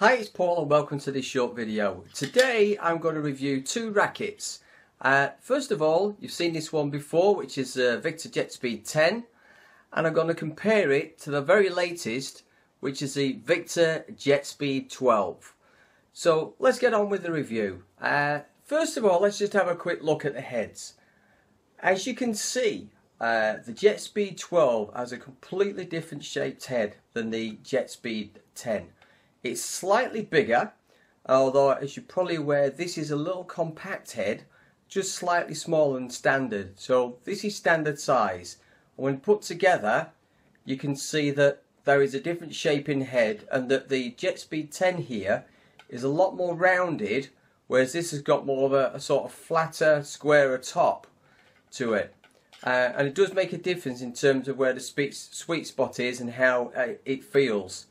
Hi, it's Paul and welcome to this short video. Today I'm going to review two rackets. First of all, you've seen this one before, which is Victor Jetspeed 10, and I'm going to compare it to the very latest, which is the Victor Jetspeed 12. So let's get on with the review. First of all, let's just have a quick look at the heads. As you can see, the Jetspeed 12 has a completely different shaped head than the Jetspeed 10. It's slightly bigger, although as you're probably aware, this is a little compact head, just slightly smaller than standard. So this is standard size. When put together, you can see that there is a different shape in head, and that the Jetspeed 10 here is a lot more rounded, whereas this has got more of a sort of flatter, squarer top to it. And it does make a difference in terms of where the sweet spot is and how it feels.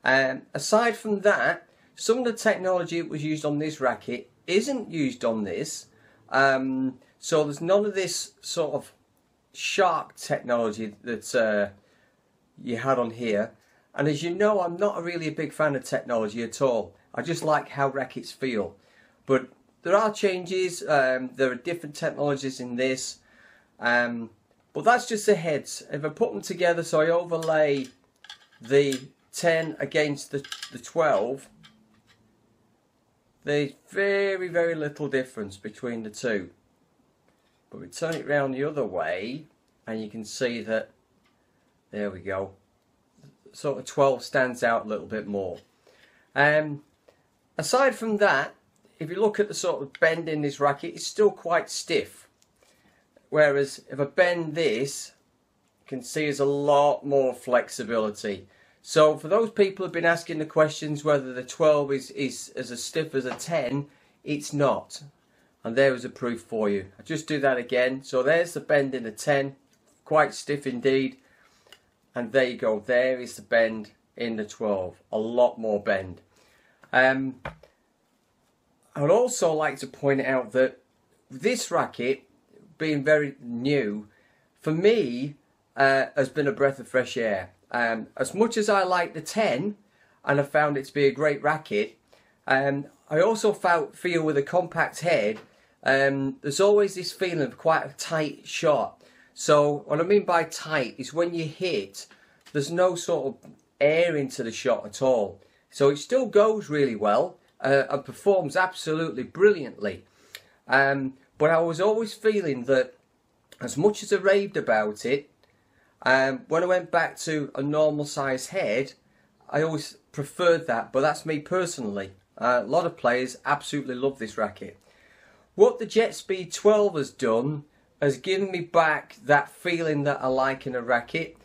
Aside from that, some of the technology that was used on this racket isn't used on this. So there's none of this sort of shark technology that you had on here. And as you know, I'm not really a big fan of technology at all. I just like how rackets feel. But there are changes, there are different technologies in this. But that's just the heads. If I put them together, so I overlay the 10 against the 12, there's very, very little difference between the two. But we turn it round the other way, and you can see that, there we go, sort of 12 stands out a little bit more. Aside from that, if you look at the sort of bend in this racket, it's still quite stiff. Whereas if I bend this, you can see there's a lot more flexibility. So for those people who've been asking the questions whether the 12 is as stiff as a 10, it's not. And there is a proof for you. I'll just do that again. So there's the bend in the 10, quite stiff indeed. And there you go, there is the bend in the 12, a lot more bend. I would also like to point out that this racket, being very new, for me, has been a breath of fresh air. As much as I like the 10, and I found it to be a great racket, I also feel with a compact head, there's always this feeling of quite a tight shot. So what I mean by tight is when you hit, there's no sort of air into the shot at all. So it still goes really well and performs absolutely brilliantly. But I was always feeling that, as much as I raved about it, when I went back to a normal size head, I always preferred that, but that's me personally. A lot of players absolutely love this racket. What the Jetspeed 12 has done has given me back that feeling that I like in a racket.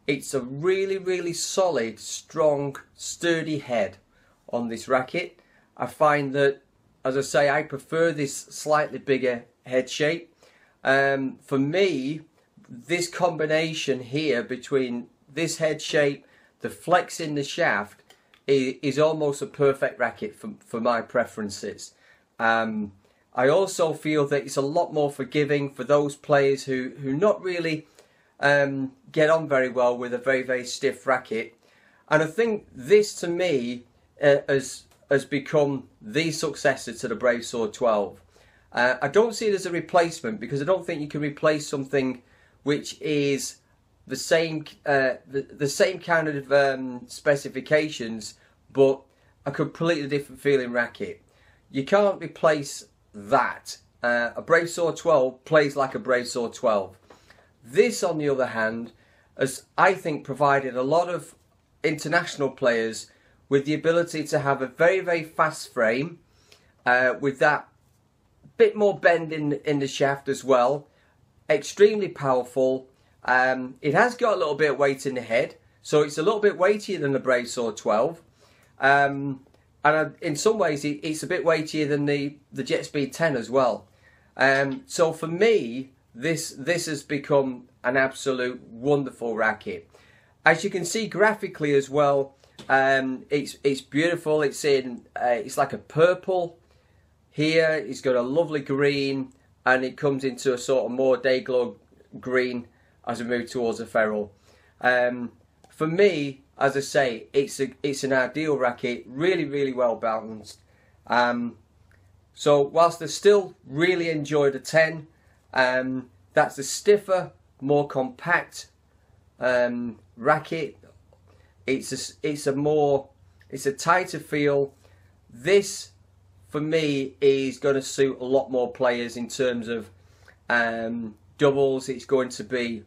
It's a really, really solid, strong, sturdy head on this racket. I find that, as I say, I prefer this slightly bigger head shape. For me, this combination here between this head shape, the flex in the shaft, is almost a perfect racket for my preferences. I also feel that it's a lot more forgiving for those players who not really get on very well with a very, very stiff racket. And I think this, to me, has become the successor to the Brave Sword 12. I don't see it as a replacement, because I don't think you can replace something which is the same kind of specifications, but a completely different feeling racket. You can't replace that. A Brave Sword 12 plays like a Brave Sword 12. This, on the other hand, has, I think, provided a lot of international players with the ability to have a very, very fast frame, with that bit more bend in the shaft as well. Extremely powerful. It has got a little bit of weight in the head, so it's a little bit weightier than the Brave Sword 12. And in some ways, it's a bit weightier than the Jetspeed 10 as well. So for me, this has become an absolute wonderful racket. As you can see graphically as well, it's beautiful. It's like a purple here. It's got a lovely green, and it comes into a sort of more day glow green as we move towards the ferrule. for me, as I say, it's an ideal racket, really well balanced. So whilst I still really enjoy the 10, that's a stiffer, more compact racket. It's a tighter feel. This, for me, is going to suit a lot more players in terms of doubles. It's going to be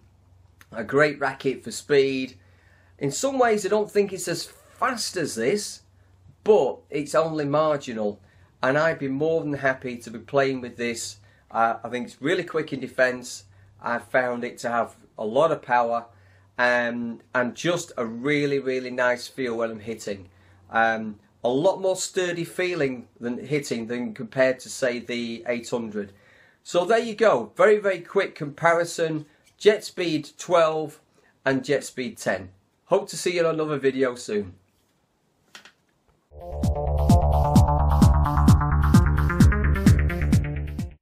a great racket for speed. In some ways, I don't think it's as fast as this, but it's only marginal. And I'd be more than happy to be playing with this. I think it's really quick in defence. I found it to have a lot of power and just a really nice feel when I'm hitting. A lot more sturdy feeling than hitting than compared to, say, the 800. So there you go. Very quick comparison. Jetspeed 12 and Jetspeed 10. Hope to see you in another video soon.